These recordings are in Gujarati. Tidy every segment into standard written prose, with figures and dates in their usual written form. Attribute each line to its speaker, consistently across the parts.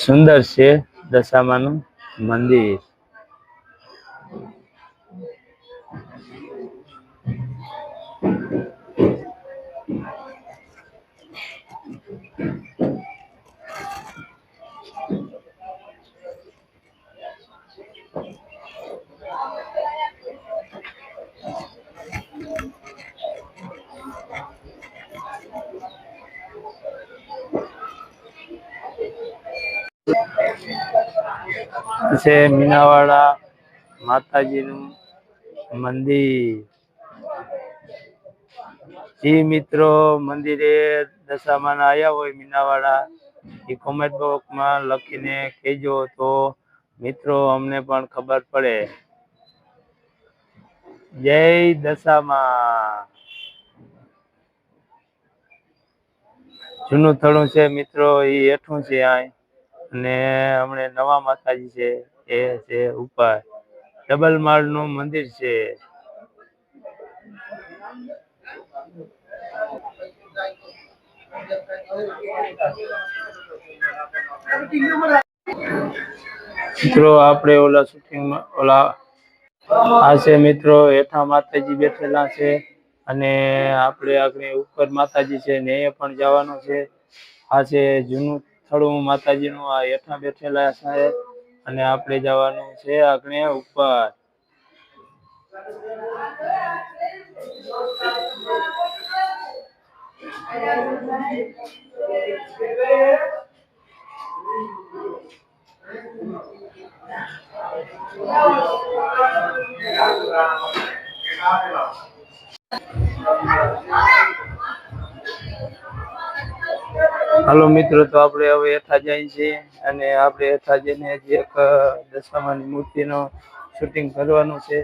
Speaker 1: સુંદર છે દશામાનું મંદિર. છે મીનાવાડા માતાજીનું મંદિર. જે મિત્રો મંદિરે દશામાના આવ્યા હોય મીનાવાડા, એ કોમેન્ટ બોક્સમાં લખીને કહેજો, તો મિત્રો અમને પણ ખબર પડે. જય દશામાં. જૂનું થડું છે મિત્રો, એ હેઠું છે આ, અને હમણે નવા માતાજી છે એ છે ઉપર. ડબલ માળનું મંદિર છે. મિત્રો આપણે ઓલા શૂટિંગમાં આ છે મિત્રો હેઠા માતાજી બેઠેલા છે, અને આપણે આગળ ઉપર માતાજી છે ને એ પણ જવાનું છે. આ છે જૂનું થડું માતાજીનું, આ હેઠા બેઠેલા છે, અને આપણે જવાનું છે આગળ ઉપર. હાલો મિત્રો, તો આપણે હવે હેઠા જઈએ છીએ, અને આપણે હેઠા જઈને હજી એક દશામાની મૂર્તિનો શૂટિંગ કરવાનું છે.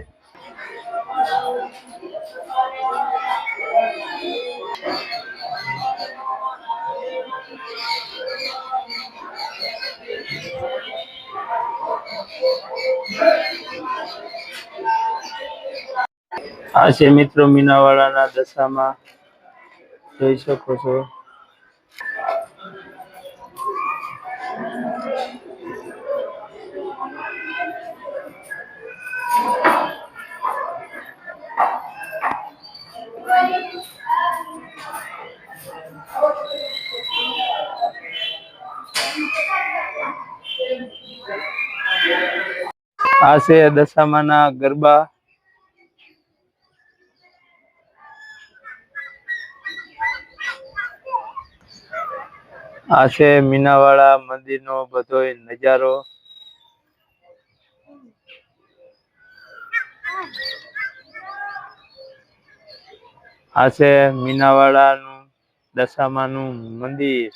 Speaker 1: આ છે મિત્રો મીનાવાડાના દશામાં, જોઈ શકો છો. આ છે દશામાના ગરબા. આ છે મીનાવાડા મંદિરનો બધો નજારો. આ છે મીનાવાડાનું દશામાનું મંદિર.